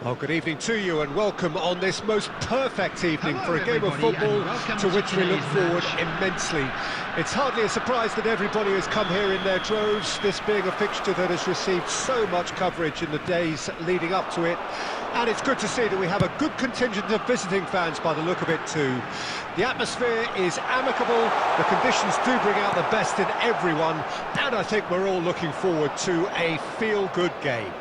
Well, good evening to you and welcome on this most perfect evening for a game of football to which we look forward immensely. It's hardly a surprise that everybody has come here in their droves, this being a fixture that has received so much coverage in the days leading up to it. And it's good to see that we have a good contingent of visiting fans by the look of it too. The atmosphere is amicable, the conditions do bring out the best in everyone, and I think we're all looking forward to a feel-good game.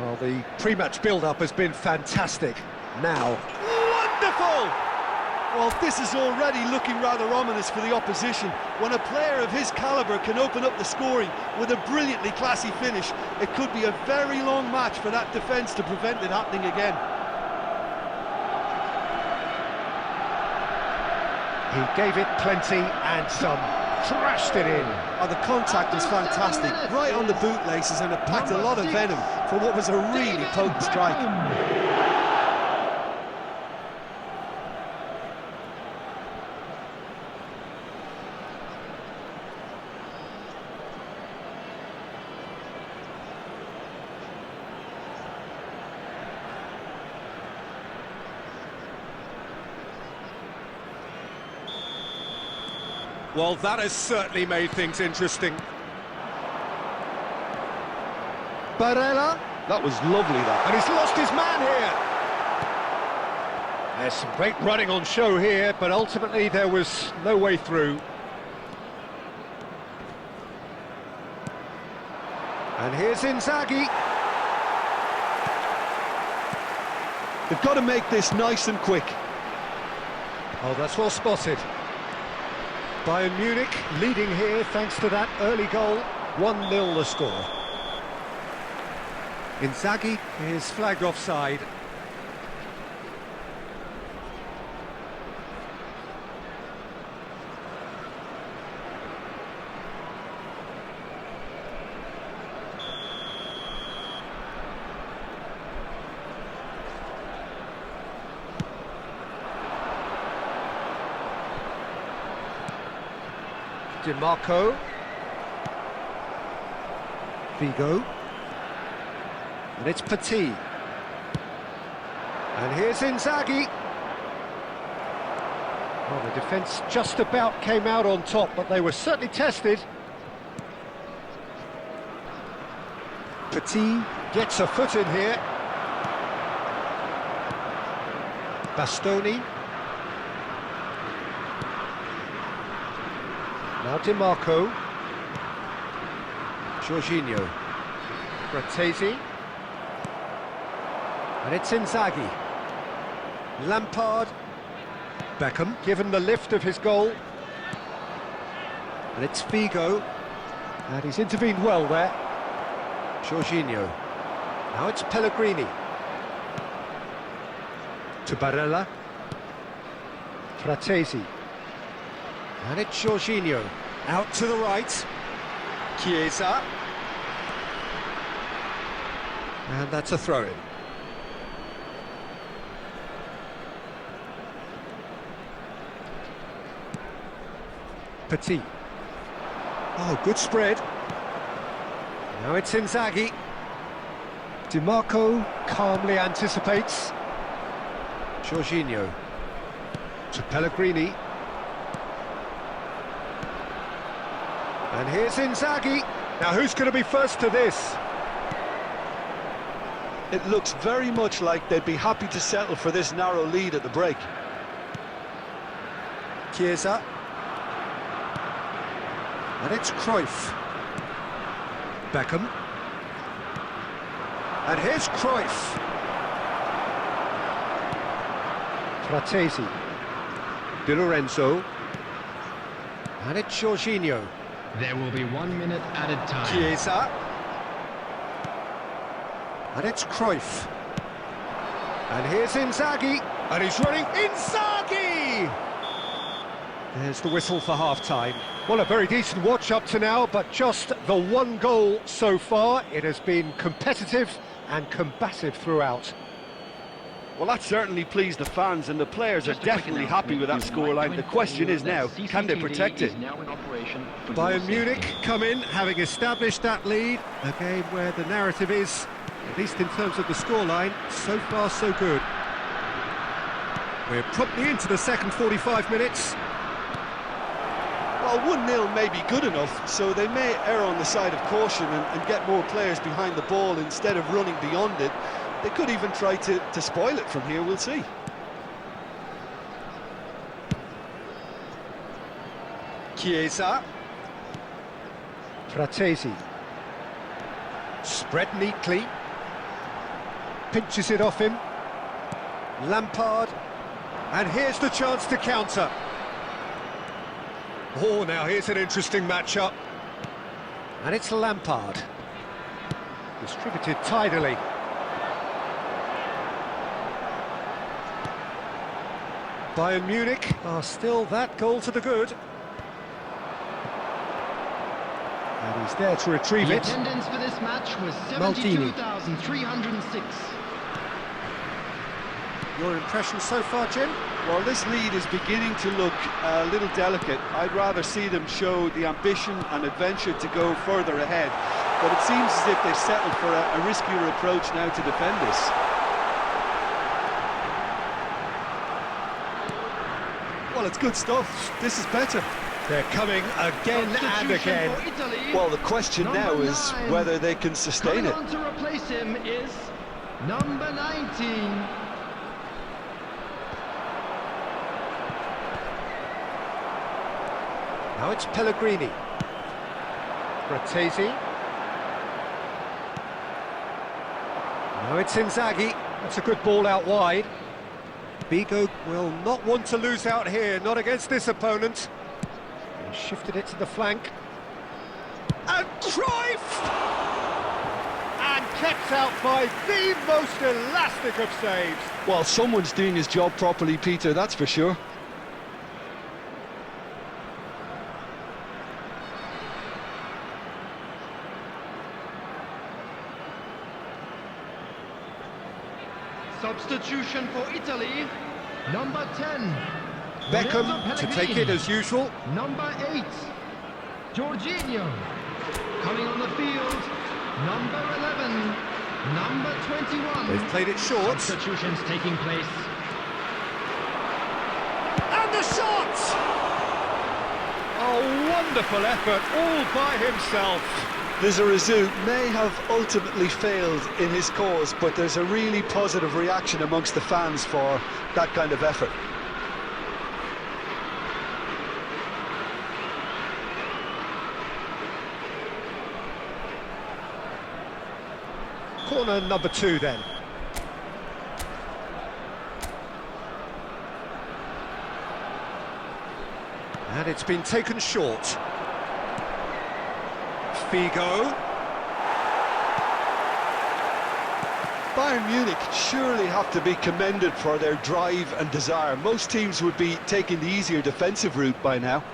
Well, the pre-match build-up has been fantastic. Now, wonderful! Well, this is already looking rather ominous for the opposition. When a player of his calibre can open up the scoring with a brilliantly classy finish, it could be a very long match for that defence to prevent it happening again. He gave it plenty and some. Thrashed it in. Oh, the contact was fantastic, right on the bootlaces, and it packed a lot of venom for what was a really potent strike. Well, that has certainly made things interesting. Barella. That was lovely, that. And he's lost his man here. There's some great running on show here, but ultimately there was no way through. And here's Inzaghi. They've got to make this nice and quick. Oh, that's well spotted. Bayern Munich leading here thanks to that early goal. 1-0 the score. Inzaghi is flagged offside. Marco, Figo, and it's Petit, and here's Inzaghi. Well, the defence just about came out on top, but they were certainly tested. Petit gets a foot in here. Bastoni. Now Di Marco, Jorginho, Fratesi, and it's Inzaghi. Lampard, Beckham, given the lift of his goal, and it's Figo, and he's intervened well there. Jorginho, now it's Pellegrini, to Barella, Fratesi. And it's Jorginho, out to the right, Chiesa, and that's a throw-in. Petit, oh, good spread. Now it's Inzaghi. Di Marco calmly anticipates. Jorginho, to Pellegrini. And here's Inzaghi. Now who's going to be first to this? It looks very much like they'd be happy to settle for this narrow lead at the break. Chiesa. And it's Cruyff. Beckham. And here's Cruyff. Fratesi. Di Lorenzo. And it's Jorginho. There will be 1 minute added time. Chiesa. And it's Cruyff. And here's Inzaghi. And he's running. Inzaghi! There's the whistle for half-time. Well, a very decent watch up to now, but just the one goal so far. It has been competitive and combative throughout. Well, that certainly pleased the fans, and the players are definitely happy with that scoreline. The question is now, can they protect it? Bayern Munich come in, having established that lead. A game where the narrative is, at least in terms of the scoreline, so far so good. We're promptly into the second 45 minutes. Well, 1-0 may be good enough, so they may err on the side of caution and get more players behind the ball instead of running beyond it. They could even try to spoil it from here, we'll see. Chiesa. Fratesi. Spread neatly. Pinches it off him. Lampard. And here's the chance to counter. Oh, now here's an interesting matchup. And it's Lampard. Distributed tidily. Bayern Munich are still that goal to the good. And he's there to retrieve it. The attendance for this match was Maldini. 72,306. Your impression so far, Jim? Well, this lead is beginning to look a little delicate. I'd rather see them show the ambition and adventure to go further ahead. But it seems as if they've settled for a riskier approach now to defend this. Well, it's good stuff. This is better. They're coming again and again. Well, the question now is whether they can sustain it. Coming on to replace him is number 19. Now it's Pellegrini. Fratesi. Now it's Inzaghi. That's a good ball out wide. Bigo will not want to lose out here, not against this opponent. He shifted it to the flank. And Cruyff! And kept out by the most elastic of saves. Well, someone's doing his job properly, Peter, that's for sure. Substitution for Italy, number 10. Beckham to take it as usual. Number 8, Jorginho. Coming on the field, number 11, number 21. They've played it short. Substitutions taking place. And the shot! A wonderful effort all by himself. Lizarazu may have ultimately failed in his cause, but there's a really positive reaction amongst the fans for that kind of effort. Corner number 2 then. And it's been taken short. Figo. Bayern Munich surely have to be commended for their drive and desire. Most teams would be taking the easier defensive route by now.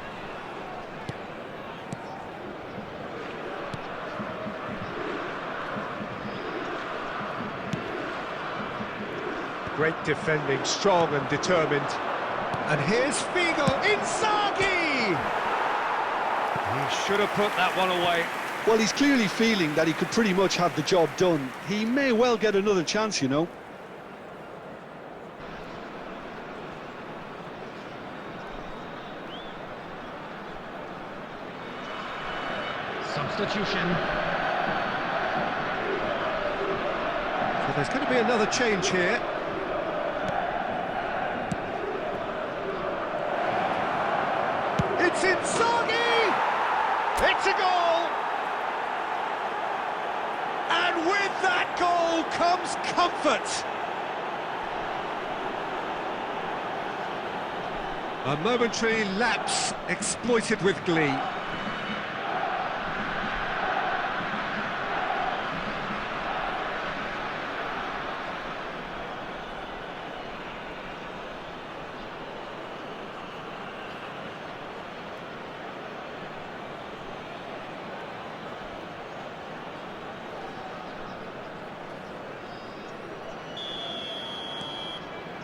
Great defending, strong and determined. And here's Figo. Inzaghi! He should have put that one away. Well, he's clearly feeling that he could pretty much have the job done. He may well get another chance, you know. Substitution. So there's going to be another change here. It's Inzaghi! It's a goal! And with that goal comes comfort. A momentary lapse exploited with glee.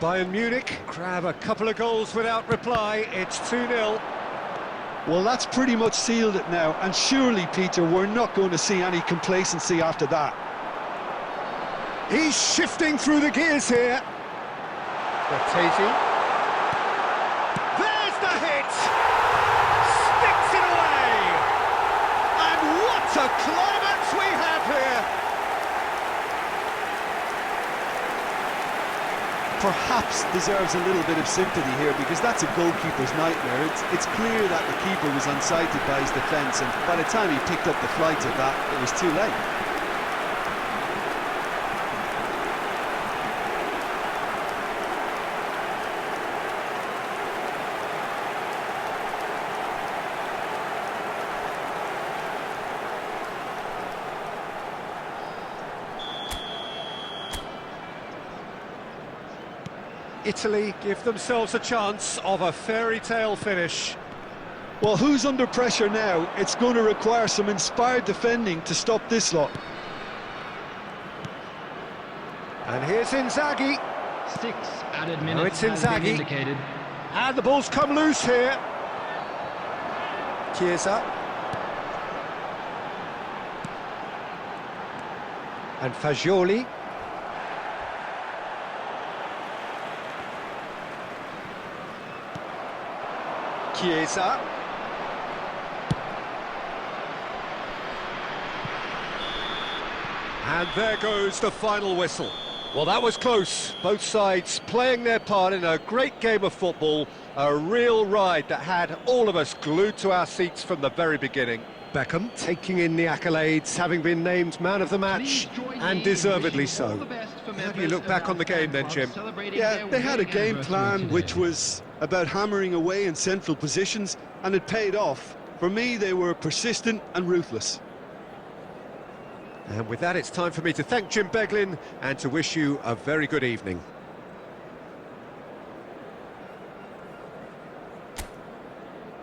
Bayern Munich grab a couple of goals without reply. It's 2-0. Well, that's pretty much sealed it now, and surely, Peter, we're not going to see any complacency after that. He's shifting through the gears here. Bertesi. There's the hit! Sticks it away! And what a climax we have here! Perhaps deserves a little bit of sympathy here, because that's a goalkeeper's nightmare. It's clear that the keeper was unsighted by his defence, and by the time he picked up the flights of that, it was too late. Italy give themselves a chance of a fairy tale finish. Well, who's under pressure now? It's going to require some inspired defending to stop this lot. And here's Inzaghi. 6 added minutes. Now it's has been Inzaghi. indicated. And the ball's come loose here. Chiesa. And Fagioli. Chiesa. And there goes the final whistle. Well, that was close. Both sides playing their part in a great game of football. A real ride that had all of us glued to our seats from the very beginning. Beckham taking in the accolades, having been named man of the match, and deservedly so. How do you look back on the game then, Jim? Yeah, they had a game plan which was about hammering away in central positions, and it paid off. For me, they were persistent and ruthless. And with that, it's time for me to thank Jim Beglin and to wish you a very good evening.